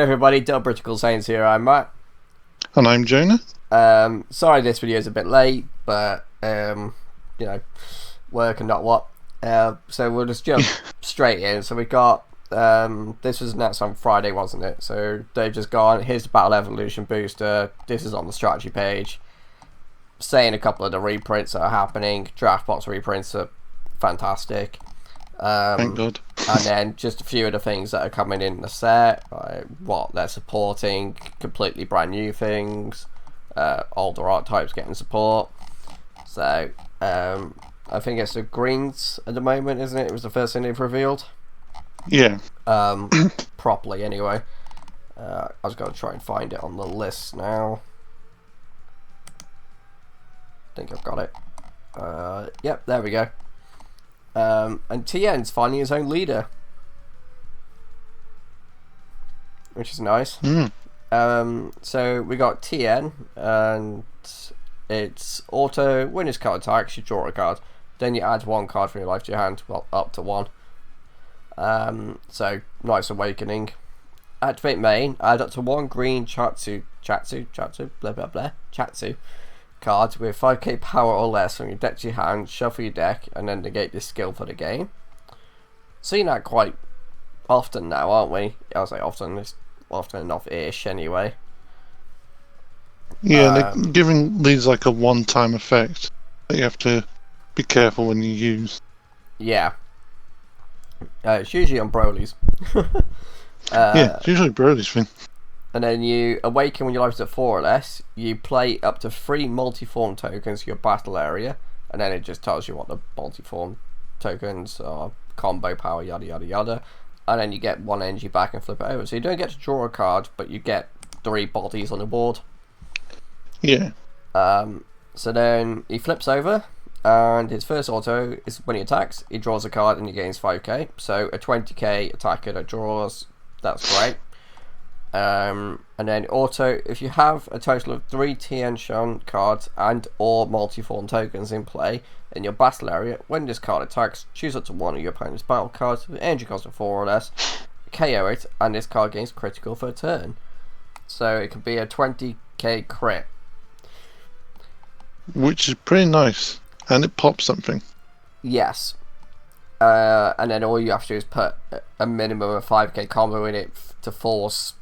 everybody, Britical Saiyans here. I'm Matt. And I'm Jonah. Sorry this video is a bit late, but work and not what. So we'll just jump straight in. So we got this was announced on Friday, wasn't it? So they've just gone. Here's the Battle Evolution booster. This is on the strategy page. Saying a couple of the reprints that are happening. Draft box reprints are fantastic. Thank God. And then just a few of the things that are coming in the set, like what they're supporting, completely brand new things, older archetypes getting support. So I think it's the greens at the moment, isn't it? It was the first thing they've revealed. Yeah. Properly anyway. I was going to try and find it on the list now. I think I've got it. Yep, there we go. And TN's finding his own leader, which is nice. So we got TN, and it's auto. When his card attacks, you draw a card. Then you add one card from your life to your hand, well, up to one. So nice awakening. Activate main. Add up to one green Chatsu, blah blah blah, Chatsu card with 5k power or less from your deck to your hand, shuffle your deck, and then negate this skill for the game. Seeing that quite often now, aren't we? I'll say often, it's often enough-ish anyway. Yeah, they're giving these like a one-time effect that you have to be careful when you use. Yeah. It's usually on Broly's. Yeah, it's usually Broly's thing. And then you awaken when your life's at 4 or less. You play up to 3 multi-form tokens to your battle area, and then it just tells you what the multi-form tokens are, combo power, yada yada yada. And then you get 1 energy back and flip it over. So you don't get to draw a card, but you get 3 bodies on the board. Yeah. So then he flips over, and his first auto is when he attacks, he draws a card and he gains 5k. So a 20k attacker that draws, that's great. And then auto, if you have a total of 3 TN shown cards and or multi-form tokens in play in your battle area, when this card attacks, choose up to one of your opponent's battle cards with energy cost of 4 or less, KO it, and this card gains critical for a turn. So it could be a 20k crit. Which is pretty nice. And it pops something. Yes. And then all you have to do is put a minimum of 5k combo in it to force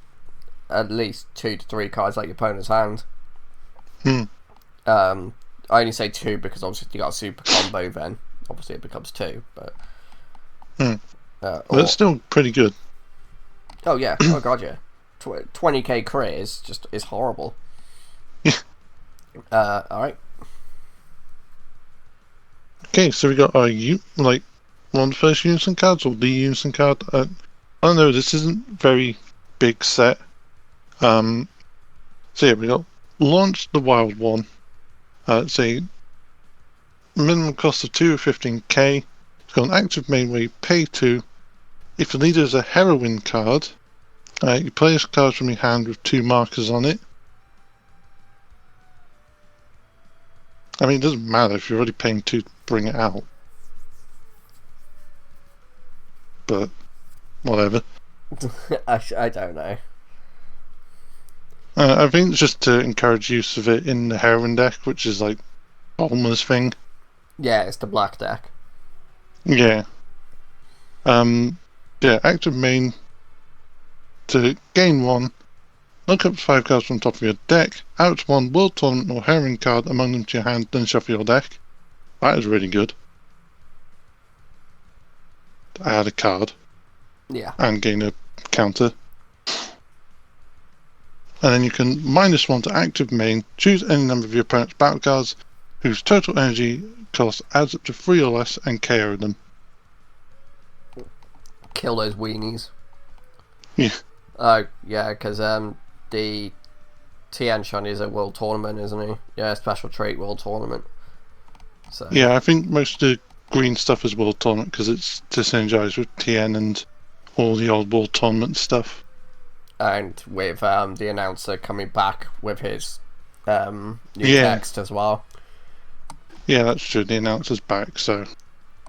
at least 2 to 3 cards like your opponent's hand. I only say 2 because obviously you got a super combo, then obviously it becomes 2. But but it's still pretty good. Oh yeah, oh god yeah, 20k crit is horrible. Yeah. All right. Okay, so we got our one of the first unison cards or the unison card. I don't know. This isn't very big set. So yeah, we got Launch the Wild One. It's a minimum cost of 2 or 15k. It's got an active main where you pay 2. If the leader is a heroine card, you play a card from your hand with 2 markers on it. I mean, it doesn't matter if you're already paying 2 to bring it out. But whatever. I don't know. I think it's just to encourage use of it in the heroine deck, which is like Bulma's thing. Yeah, it's the black deck. Yeah. Yeah, active main. To gain 1, look up 5 cards from the top of your deck, out 1 World Tournament or heroine card among them to your hand, then shuffle your deck. That is really good. Add a card. Yeah. And gain a counter. And then you can -1 to active main, choose any number of your opponent's battle cards whose total energy cost adds up to 3 or less and KO them. Kill those weenies. Yeah. Oh, yeah, because the Tian Shan is a world tournament, isn't he? Yeah, special trait world tournament. So yeah, I think most of the green stuff is world tournament because it's synergized with TN and all the old world tournament stuff. And with the announcer coming back with his new text as well. Yeah, that's true. The announcer's back, so.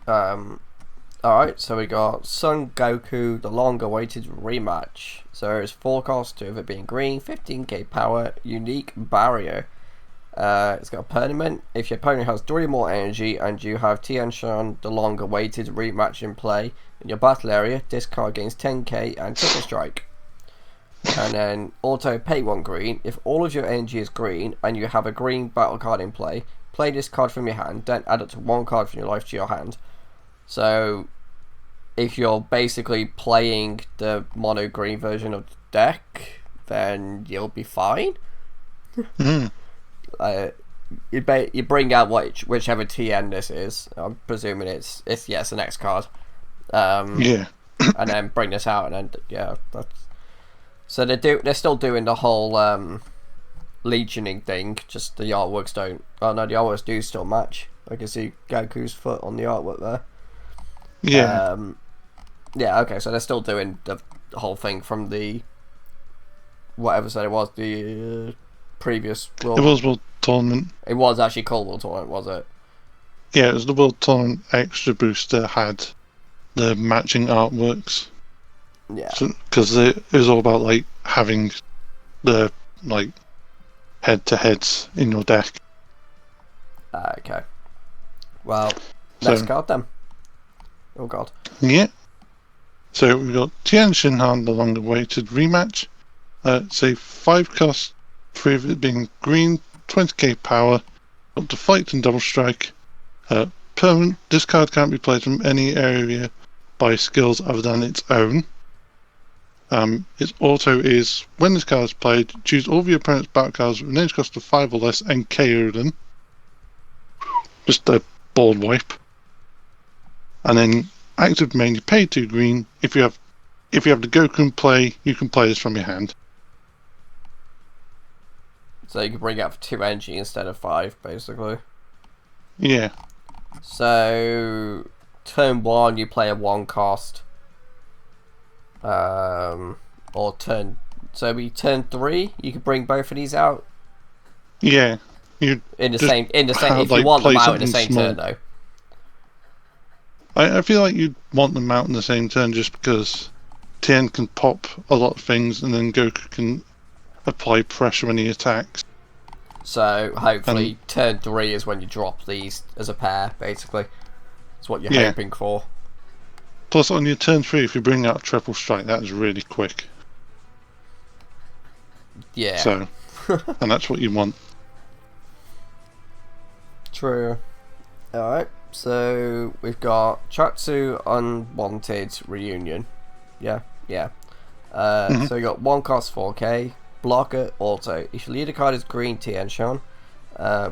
I Alright, so we got Son Goku, the long-awaited rematch. So it's 4 costs, 2 of it being green, 15k power, unique barrier. It's got a permanent. If your opponent has 3 more energy and you have Tianshan, the long-awaited rematch in play in your battle area, this card gains 10k and triple strike. And then auto pay 1 green. If all of your energy is green and you have a green battle card in play this card from your hand, then add up to 1 card from your life to your hand. So if you're basically playing the mono green version of the deck, then you'll be fine. You bring out whichever TN this is. I'm presuming it's the next card. Yeah. And then bring this out, and then so they're still doing the whole legioning thing. Just the artworks don't. Oh no, the artworks do still match. I can see Goku's foot on the artwork there. Yeah. Yeah. Okay, so they're still doing the whole thing from the whatever set it was, the previous world. It was World Tournament. It was actually called World Tournament, was it? Yeah, it was the World Tournament Extra Booster had the matching artworks. Yeah. Because it was all about like having the like head-to-heads in your deck. Okay. Well, next card then. Oh god. Yeah. So we've got Tian Shinhan, the long-awaited rematch. Say 5 cost, 3 of it being green, 20k power, up to fight and double strike. Permanent, this card can't be played from any area by skills other than its own. Its auto is, when this card is played, choose all of your opponent's battle cards with an edge cost of 5 or less and KO them. Just a board wipe. And then active main, you pay 2 green. If you have the Goku in play, you can play this from your hand. So you can bring out for 2 energy instead of 5, basically. Yeah. So turn 1 you play a 1 cost. Or turn 3 you can bring both of these out. Yeah. In the same if you want them out in the same turn though. I feel like you'd want them out in the same turn just because Tien can pop a lot of things and then Goku can apply pressure when he attacks. So hopefully turn 3 is when you drop these as a pair, basically. That's what you're hoping for. Plus on your turn 3, if you bring out a triple strike, that is really quick. Yeah. So, and that's what you want. True. Alright, so we've got Chatsu Unwanted Reunion. Yeah. So we got 1 cost 4k, blocker, auto. If your leader card is green Tianshan,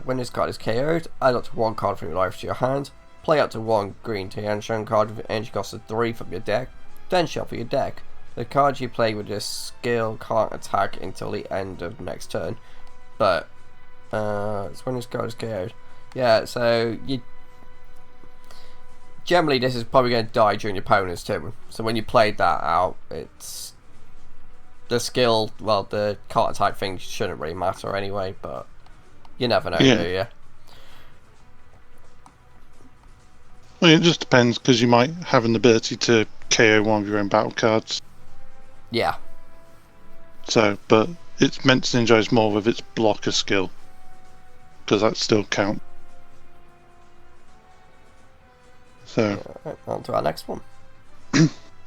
when this card is KO'd, add up to 1 card from your life to your hand, play up to 1 green Tianshan card with an energy cost of 3 from your deck, then shuffle your deck. The cards you play with this skill can't attack until the end of the next turn, but it's when this card is KO'd. Yeah, so you generally this is probably going to die during your opponent's turn. So when you played that out, it's the skill. Well, the can't attack thing shouldn't really matter anyway, but you never know, do you? Well, it just depends because you might have an ability to KO one of your own battle cards. Yeah. So, but it's meant to synergize more with its blocker skill because that still counts. So, on to our next one.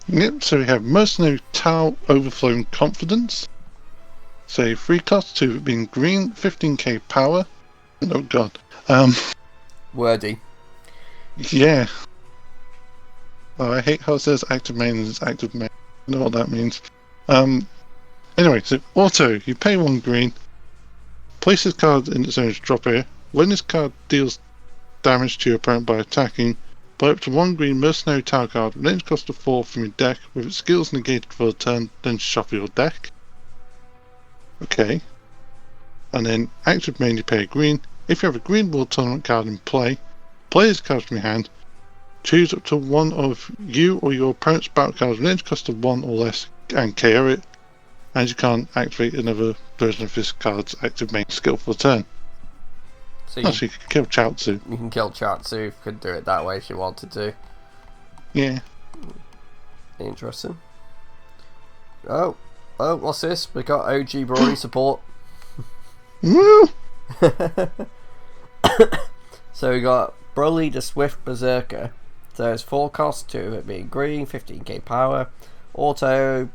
Yep, so we have Mercenary Tau Overflowing Confidence. So 3 costs, 2 of it being green, 15k power. Oh god. Wordy. Yeah. Oh, I hate how it says active main is active main. I know what that means. Anyway, so auto, you pay 1 green, place this card in its own drop area. When this card deals damage to your opponent by attacking, play up to 1 green Mercenary Tower card with an energy cost of 4 from your deck with its skills negated for a turn, then shuffle your deck. Okay. And then active main, you pay a green. If you have a green World Tournament card in play this card from your hand, choose up to 1 of you or your opponent's battle cards with an energy cost of 1 or less and KO it, and you can't activate another version of this card's active main skill for a turn. So you can kill Chaozu. You can kill Chaozu, you could do it that way if you wanted to. Yeah. Interesting. Oh, what's this? We got OG Broly support. Woo! So we got Broly the Swift Berserker. So it's 4 costs, 2 of it being green, 15k power. Auto,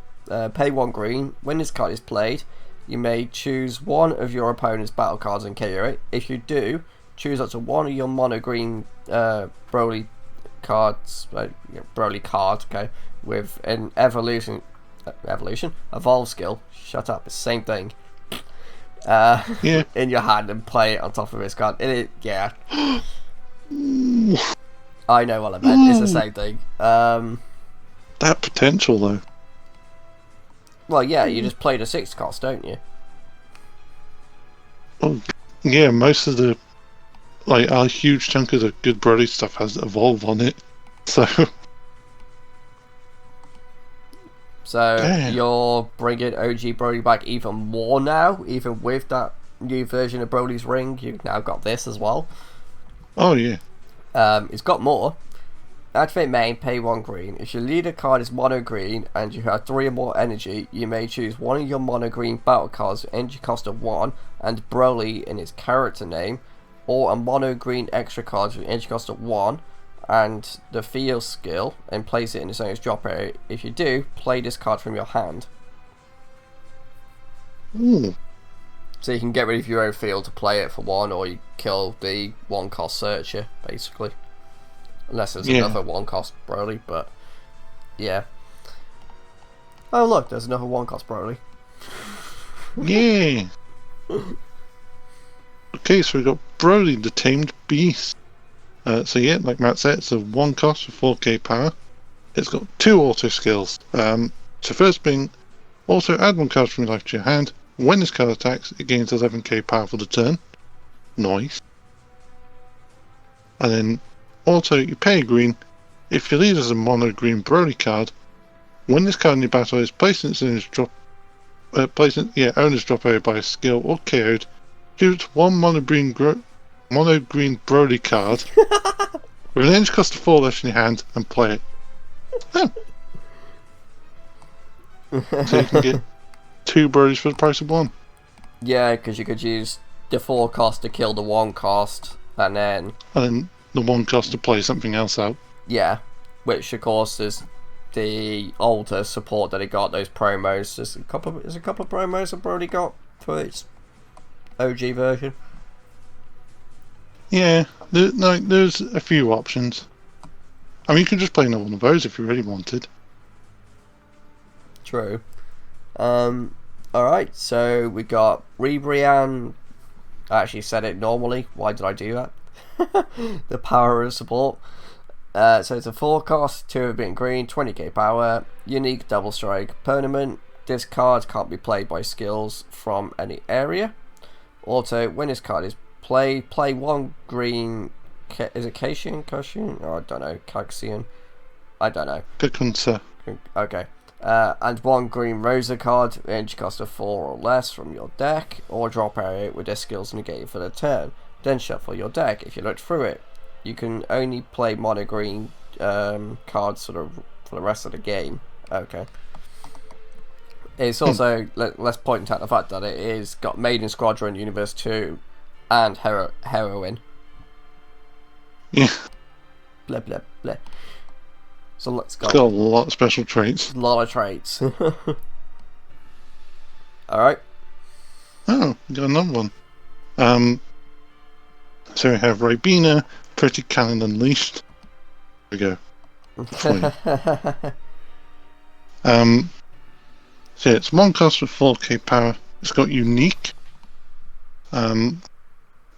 pay 1 green. When this card is played, you may choose one of your opponent's battle cards and KO it. If you do, choose up to one of your mono green Broly cards, Broly card, okay, with an evolve skill. Shut up, it's the same thing. Yeah. In your hand and play it on top of his card. Yeah. I know what I meant. It's the same thing. That potential though. Well, yeah, you just play the 6 cost, don't you? Oh, yeah. Most of the a huge chunk of the good Broly stuff has evolve on it. So. So Damn. you're bringing OG Broly back even more now, even with that new version of Broly's ring. You've now got this as well. Oh yeah. It's got more. Activate main, pay 1 green. If your leader card is mono green and you have 3 or more energy, you may choose one of your mono green battle cards with energy cost of 1 and Broly in its character name, or a mono green extra card with energy cost of 1 and the feel skill, and place it in its own drop area. If you do, play this card from your hand. Ooh. So you can get rid of your own field to play it for 1, or you kill the 1 cost searcher, basically. Unless there's another 1 cost Broly, but yeah. Oh look, there's another 1 cost Broly. Yeah. Okay, so we've got Broly, the Tamed Beast. So yeah, like Matt said, it's a 1 cost for 4k power. It's got 2 auto skills. So first being, also add 1 card from your life to your hand. When this card attacks, it gains 11k power for the turn. Nice. And then, also you pay a green. If your leader is a mono green Broly card, when this card in your battle is placed in its owner's drop, owner's drop area by a skill or KO'd, choose one mono green Broly card with an energy cost of 4 left in your hand and play it. So you can get 2 Brolys for the price of 1. Yeah, because you could use the 4 cost to kill the 1 cost, and then the 1 cost to play something else out. Yeah, which of course is the older support that it got, those promos. There's a couple of promos that Brody got for its OG version. Yeah, there's a few options. I mean, you can just play another one of those if you really wanted. True. Alright, so we got Rebrian. I actually said it normally. Why did I do that? The power of support. So it's a 4 cost, 2 of being green, 20k power, unique double strike, permanent. This card can't be played by skills from any area. Also, when this card is played, play 1 green. Is it Cassian? Oh, I don't know. Caxian? I don't know. Kakunsa. Okay. And 1 green Rosa card, energy cost of 4 or less from your deck, or drop area with their skills negated for the turn. Then shuffle your deck. If you look through it, you can only play mono green cards for the rest of the game. Okay. It's also, let's point out the fact that it is got Maiden Squadron, Universe 2, and Heroine. Yeah. Blah, blah, blah. So let's go. It's got a lot of special traits. A lot of traits. Alright. Oh, we got another one. So we have Ribena, Pretty Cannon Unleashed. There we go. So yeah, it's 1 cost with 4k power. It's got unique.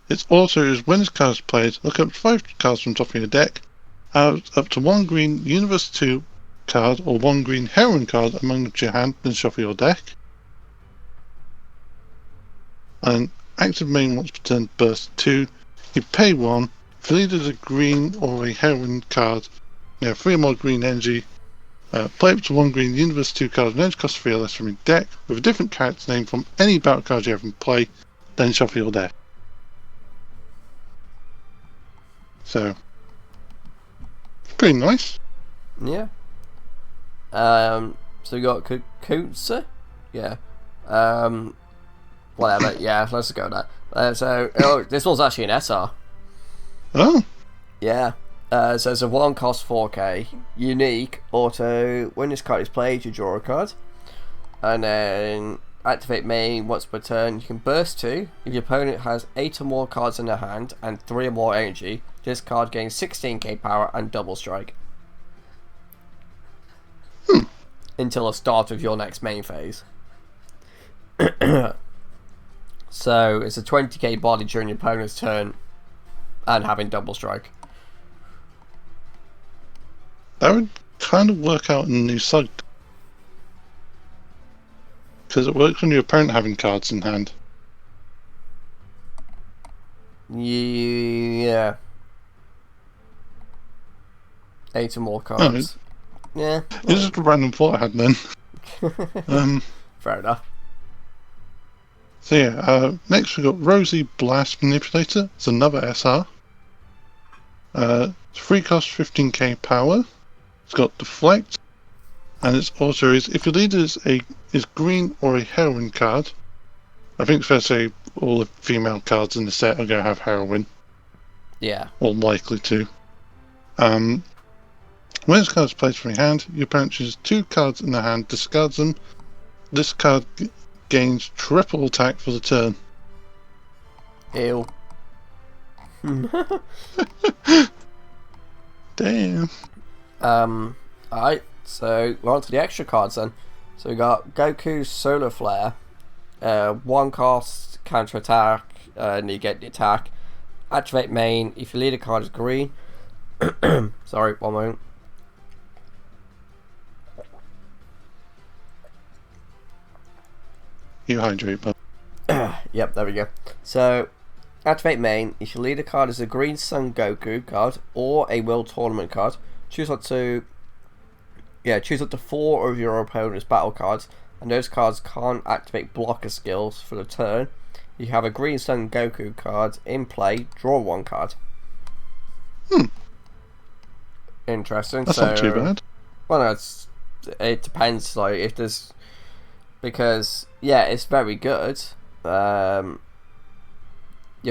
It's also is when this card is played, look up 5 cards from top of your deck. Add up to 1 green Universe 2 card or 1 green Heroine card among your hand, then shuffle your deck. And active main once per turn, burst 2. You pay 1. If the leader is a green or a Heroine card, you have 3 more green energy. Play up to 1 green Universe 2 card and energy cost 3 or less from your deck with a different character name from any battle card you have in play, then shuffle your deck. So, pretty nice. Yeah. So we got Kutsa? Yeah. Whatever. Yeah, let's go with that. This one's actually an SR. Oh, Yeah. So it's a 1 cost 4k. Unique. Auto. When this card is played, you draw a card. And then activate main once per turn. You can burst 2. If your opponent has 8 or more cards in their hand and 3 or more energy, this card gains 16k power and double strike. Until the start of your next main phase. So it's a 20k body during your opponent's turn and having double strike. that would kind of work out in the new side. Because it works when your opponent having cards in hand. Yeah. 8 or more cards. Yeah. It's just a random thought I had then. Fair enough. So yeah, next we've got Rosie Blast Manipulator. It's another SR. It's 3 cost 15k power. It's got Deflect. And its also is, if your leader is green or a heroine card, I think it's fair to say all the female cards in the set are going to have heroine. Yeah. Or likely to. When this card is placed from your hand, your opponent chooses 2 cards in their hand, discards them. This card gains triple attack for the turn. Ew. Damn. Alright, so we're on to the extra cards then. So we got Goku's Solar Flare. 1 cost, counter attack, and you get the attack. Activate main if your leader card is green. Sorry, one moment. You hydrate, but Yep, there we go. So, activate main if your leader card is a Green Sun Goku card or a World Tournament card. Choose up to 4 of your opponent's battle cards, and those cards can't activate blocker skills for the turn. You have a Green Sun Goku card in play, draw 1 card. Interesting. That's not too bad. Well, no, it depends, like, if there's... Because, yeah, it's very good. You'll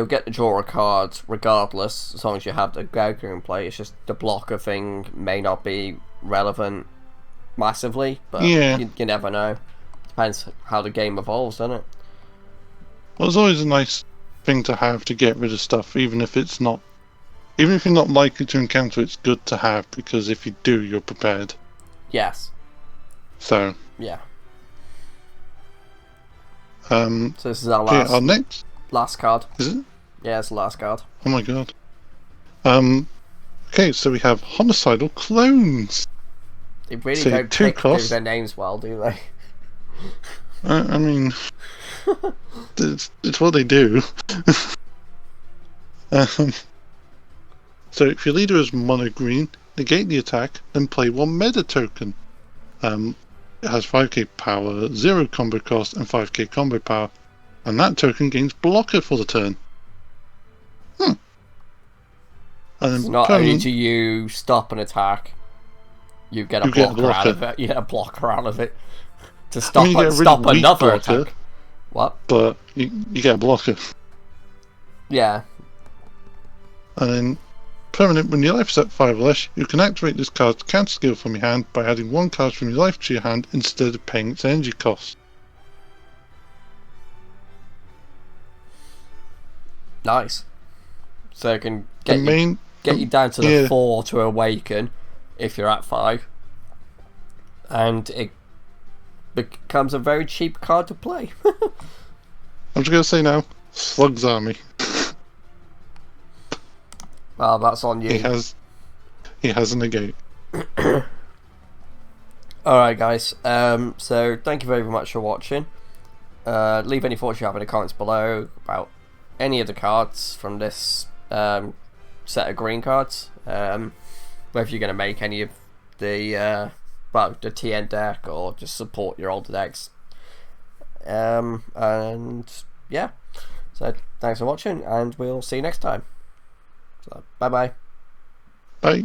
get to draw a card regardless, as long as you have the Goku in play. It's just the blocker thing may not be relevant massively, but yeah. you never know. Depends how the game evolves, doesn't it? Well, it's always a nice thing to have to get rid of stuff, even if you're not likely to encounter it, it's good to have, because if you do, you're prepared. Yes. So. Yeah. So this is our our last card. Is it? Yeah, it's the last card. Oh my god. Okay, so we have Homicidal Clones. They really So don't two pick costs. their names well, do they? I mean, it's what they do. So if your leader is mono green, negate the attack, then play 1 meta token. It has 5k power, 0 combo cost, and 5k combo power, and that token gains blocker for the turn. And It's not only do you stop an attack, you get a blocker out of it. You get a blocker out of it to stop stop another attack. What? But you get a blocker. Yeah. And then permanent, when your life is at 5 or less, you can activate this card's counter skill from your hand by adding 1 card from your life to your hand instead of paying its energy cost. Nice. So it can get you down to the 4 to awaken if you're at 5. And it becomes a very cheap card to play. I'm just going to say now, Slug's Army. Well, that's on you. He has a negate. Alright guys, so thank you very much for watching. Leave any thoughts you have in the comments below about any of the cards from this set of green cards. Whether you're going to make any of the the TN deck or just support your older decks. And yeah, so thanks for watching, and we'll see you next time. So, bye-bye. Bye.